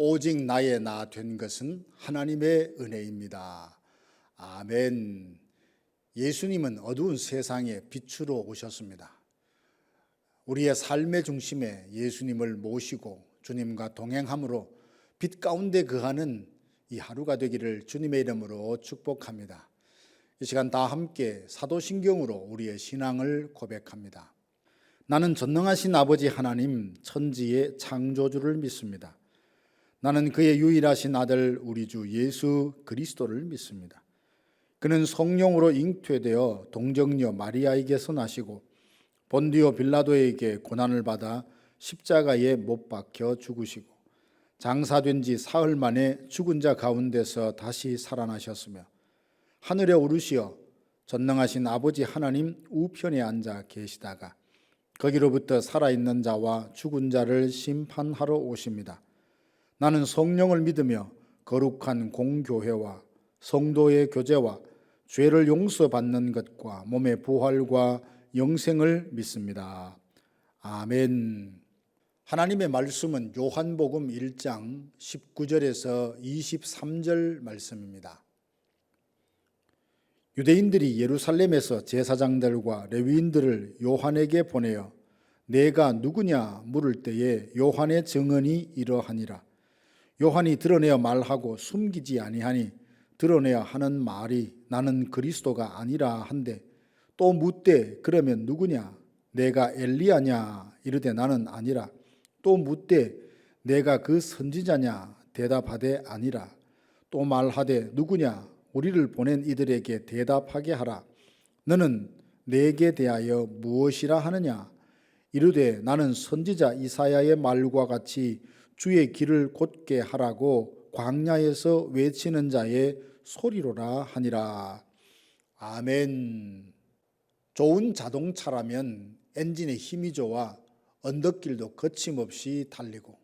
오직 나의 나 된 것은 하나님의 은혜입니다. 아멘. 예수님은 어두운 세상에 빛으로 오셨습니다. 우리의 삶의 중심에 예수님을 모시고 주님과 동행함으로 빛 가운데 거하는 이 하루가 되기를 주님의 이름으로 축복합니다. 이 시간 다 함께 사도신경으로 우리의 신앙을 고백합니다. 나는 전능하신 아버지 하나님 천지의 창조주를 믿습니다. 나는 그의 유일하신 아들 우리 주 예수 그리스도를 믿습니다. 그는 성령으로 잉태되어 동정녀 마리아에게서 나시고 본디오 빌라도에게 고난을 받아 십자가에 못 박혀 죽으시고 장사된 지 사흘 만에 죽은 자 가운데서 다시 살아나셨으며 하늘에 오르시어 전능하신 아버지 하나님 우편에 앉아 계시다가 거기로부터 살아있는 자와 죽은 자를 심판하러 오십니다. 나는 성령을 믿으며 거룩한 공교회와 성도의 교제와 죄를 용서받는 것과 몸의 부활과 영생을 믿습니다. 아멘. 하나님의 말씀은 요한복음 1장 19절에서 23절 말씀입니다. 유대인들이 예루살렘에서 제사장들과 레위인들을 요한에게 보내어 내가 누구냐 물을 때에 요한의 증언이 이러하니라. 요한이 드러내어 말하고 숨기지 아니하니 드러내어 하는 말이 나는 그리스도가 아니라 한데 또 묻되 그러면 누구냐 내가 엘리야냐 이르되 나는 아니라 또 묻되 내가 그 선지자냐 대답하되 아니라 또 말하되 누구냐 우리를 보낸 이들에게 대답하게 하라. 너는 내게 대하여 무엇이라 하느냐 이르되 나는 선지자 이사야의 말과 같이 주의 길을 곧게 하라고 광야에서 외치는 자의 소리로라 하니라. 아멘. 좋은 자동차라면 엔진에 힘이 좋아 언덕길도 거침없이 달리고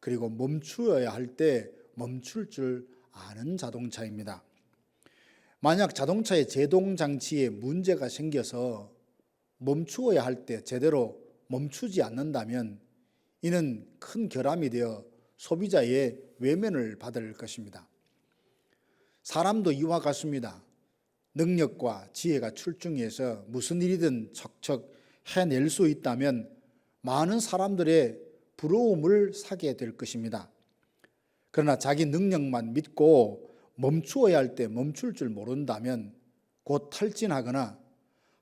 그리고 멈추어야 할 때 멈출 줄 아는 자동차입니다. 만약 자동차의 제동 장치에 문제가 생겨서 멈추어야 할 때 제대로 멈추지 않는다면 이는 큰 결함이 되어 소비자의 외면을 받을 것입니다. 사람도 이와 같습니다. 능력과 지혜가 출중해서 무슨 일이든 척척 해낼 수 있다면 많은 사람들의 부러움을 사게 될 것입니다. 그러나 자기 능력만 믿고 멈추어야 할 때 멈출 줄 모른다면 곧 탈진하거나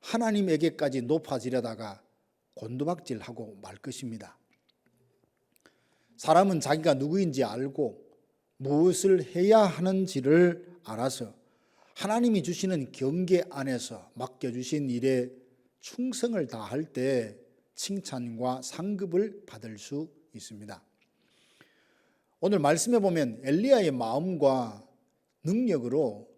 하나님에게까지 높아지려다가 곤두박질하고 말 것입니다. 사람은 자기가 누구인지 알고 무엇을 해야 하는지를 알아서 하나님이 주시는 경계 안에서 맡겨주신 일에 충성을 다할 때 칭찬과 상급을 받을 수 있습니다. 오늘 말씀에 보면 엘리야의 마음과 능력으로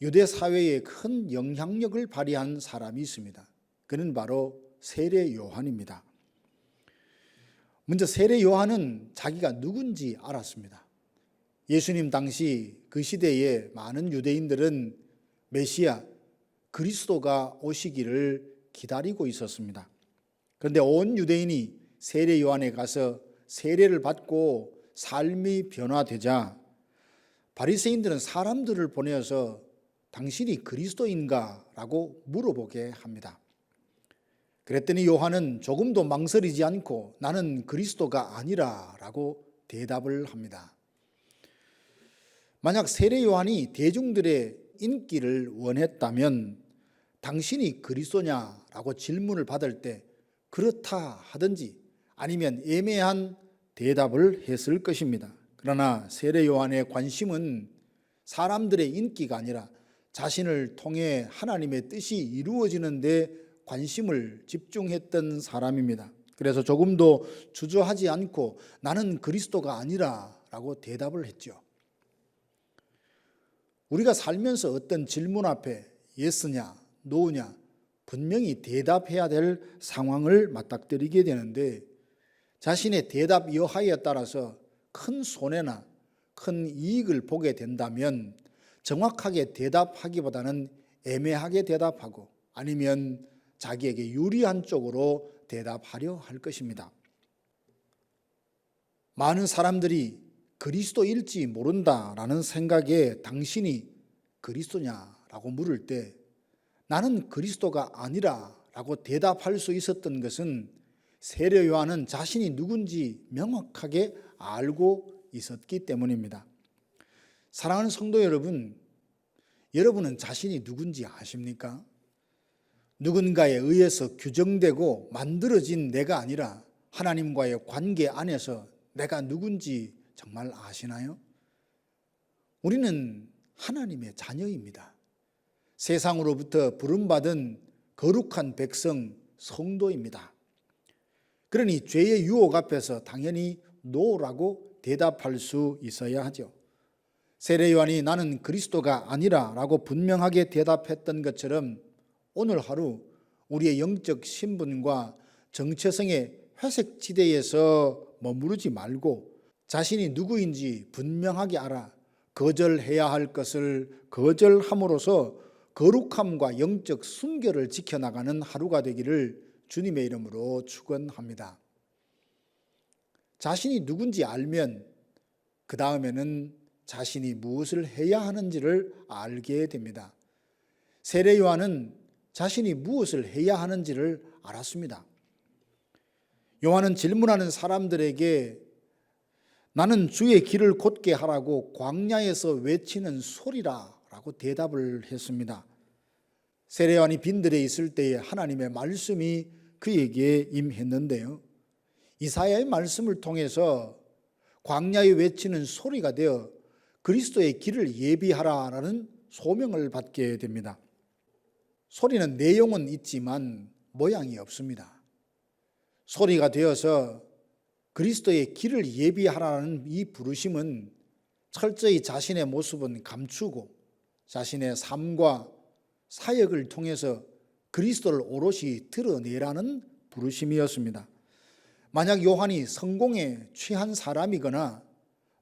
유대 사회에 큰 영향력을 발휘한 사람이 있습니다. 그는 바로 세례 요한입니다. 먼저 세례 요한은 자기가 누군지 알았습니다. 예수님 당시 그 시대에 많은 유대인들은 메시아 그리스도가 오시기를 기다리고 있었습니다. 그런데 온 유대인이 세례 요한에 가서 세례를 받고 삶이 변화되자 바리새인들은 사람들을 보내어서 당신이 그리스도인가? 라고 물어보게 합니다. 그랬더니 요한은 조금도 망설이지 않고 나는 그리스도가 아니라 라고 대답을 합니다. 만약 세례 요한이 대중들의 인기를 원했다면 당신이 그리스도냐라고 질문을 받을 때 그렇다 하든지 아니면 애매한 대답을 했을 것입니다. 그러나 세례 요한의 관심은 사람들의 인기가 아니라 자신을 통해 하나님의 뜻이 이루어지는 데 관심을 집중했던 사람입니다. 그래서 조금도 주저하지 않고 나는 그리스도가 아니라 라고 대답을 했죠. 우리가 살면서 어떤 질문 앞에 예스냐 노냐 분명히 대답해야 될 상황을 맞닥뜨리게 되는데 자신의 대답 여하에 따라서 큰 손해나 큰 이익을 보게 된다면 정확하게 대답하기보다는 애매하게 대답하고 아니면 자기에게 유리한 쪽으로 대답하려 할 것입니다. 많은 사람들이 그리스도일지 모른다라는 생각에 당신이 그리스도냐라고 물을 때 나는 그리스도가 아니라라고 대답할 수 있었던 것은 세례 요한은 자신이 누군지 명확하게 알고 있었기 때문입니다. 사랑하는 성도 여러분, 여러분은 자신이 누군지 아십니까? 누군가에 의해서 규정되고 만들어진 내가 아니라 하나님과의 관계 안에서 내가 누군지 정말 아시나요? 우리는 하나님의 자녀입니다. 세상으로부터 부름받은 거룩한 백성, 성도입니다. 그러니 죄의 유혹 앞에서 당연히 노라고 대답할 수 있어야 하죠. 세례 요한이 나는 그리스도가 아니라 라고 분명하게 대답했던 것처럼 오늘 하루 우리의 영적 신분과 정체성의 회색 지대에서 머무르지 말고 자신이 누구인지 분명하게 알아 거절해야 할 것을 거절함으로써 거룩함과 영적 순결을 지켜나가는 하루가 되기를 주님의 이름으로 축원합니다. 자신이 누군지 알면 그 다음에는 자신이 무엇을 해야 하는지를 알게 됩니다. 세례 요한은 자신이 무엇을 해야 하는지를 알았습니다. 요한은 질문하는 사람들에게 나는 주의 길을 곧게 하라고 광야에서 외치는 소리라라고 대답을 했습니다. 세례 요한이 빈들에 있을 때에 하나님의 말씀이 그에게 임했는데요. 이사야의 말씀을 통해서 광야에 외치는 소리가 되어 그리스도의 길을 예비하라라는 소명을 받게 됩니다. 소리는 내용은 있지만 모양이 없습니다. 소리가 되어서 그리스도의 길을 예비하라는 이 부르심은 철저히 자신의 모습은 감추고 자신의 삶과 사역을 통해서 그리스도를 오롯이 드러내라는 부르심이었습니다. 만약 요한이 성공에 취한 사람이거나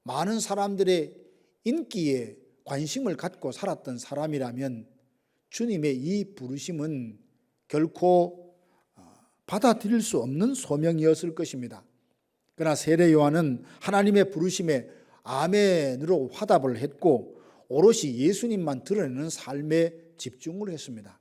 많은 사람들의 인기에 관심을 갖고 살았던 사람이라면 주님의 이 부르심은 결코 받아들일 수 없는 소명이었을 것입니다. 그러나 세례 요한은 하나님의 부르심에 아멘으로 화답을 했고 오롯이 예수님만 드러내는 삶에 집중을 했습니다.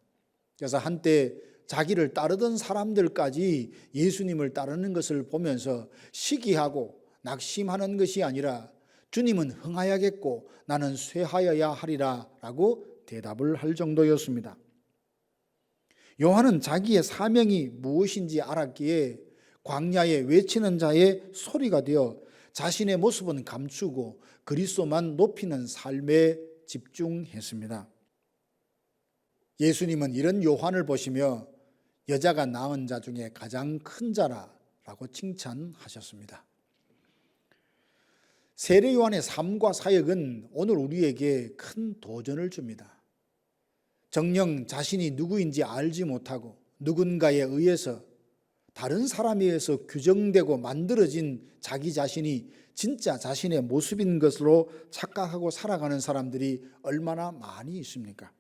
그래서 한때 자기를 따르던 사람들까지 예수님을 따르는 것을 보면서 시기하고 낙심하는 것이 아니라 주님은 흥하야겠고 나는 쇠하여야 하리라 라고 대답을 할 정도였습니다. 요한은 자기의 사명이 무엇인지 알았기에 광야에 외치는 자의 소리가 되어 자신의 모습은 감추고 그리스도만 높이는 삶에 집중했습니다. 예수님은 이런 요한을 보시며 여자가 낳은 자 중에 가장 큰 자라라고 칭찬하셨습니다. 세례 요한의 삶과 사역은 오늘 우리에게 큰 도전을 줍니다. 정녕 자신이 누구인지 알지 못하고 누군가에 의해서 다른 사람에 의해서 규정되고 만들어진 자기 자신이 진짜 자신의 모습인 것으로 착각하고 살아가는 사람들이 얼마나 많이 있습니까?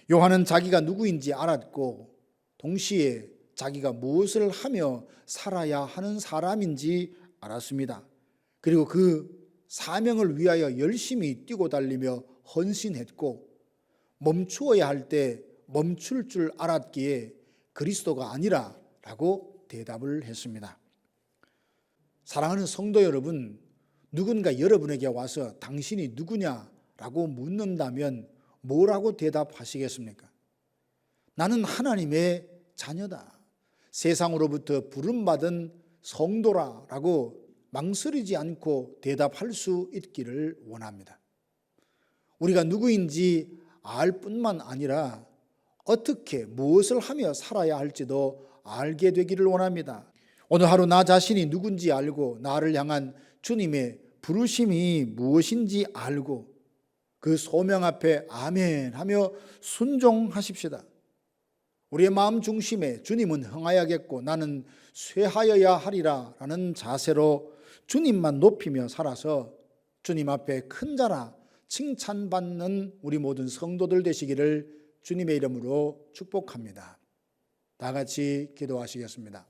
요한은 자기가 누구인지 알았고 동시에 자기가 무엇을 하며 살아야 하는 사람인지 알았습니다. 그리고 그 사명을 위하여 열심히 뛰고 달리며 헌신했고 멈추어야 할 때 멈출 줄 알았기에 그리스도가 아니라 라고 대답을 했습니다. 사랑하는 성도 여러분, 누군가 여러분에게 와서 당신이 누구냐라고 묻는다면 뭐라고 대답하시겠습니까? 나는 하나님의 자녀다. 세상으로부터 부름받은 성도라라고 망설이지 않고 대답할 수 있기를 원합니다. 우리가 누구인지 알 뿐만 아니라 어떻게 무엇을 하며 살아야 할지도 알게 되기를 원합니다. 오늘 하루 나 자신이 누군지 알고 나를 향한 주님의 부르심이 무엇인지 알고 그 소명 앞에 아멘 하며 순종하십시다. 우리의 마음 중심에 주님은 흥하야겠고 나는 쇠하여야 하리라 라는 자세로 주님만 높이며 살아서 주님 앞에 큰 자라 칭찬받는 우리 모든 성도들 되시기를 주님의 이름으로 축복합니다. 다 같이 기도하시겠습니다.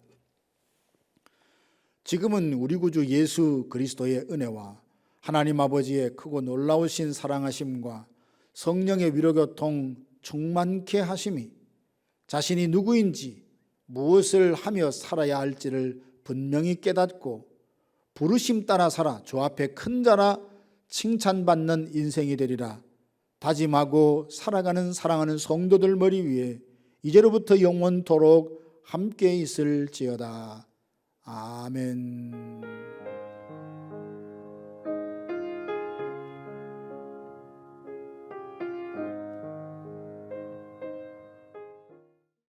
지금은 우리 구주 예수 그리스도의 은혜와 하나님 아버지의 크고 놀라우신 사랑하심과 성령의 위로교통 충만케 하심이 자신이 누구인지 무엇을 하며 살아야 할지를 분명히 깨닫고 부르심 따라 살아 주 앞에 큰 자라 칭찬받는 인생이 되리라 다짐하고 살아가는 사랑하는 성도들 머리 위에 이제로부터 영원토록 함께 있을지어다. 아멘.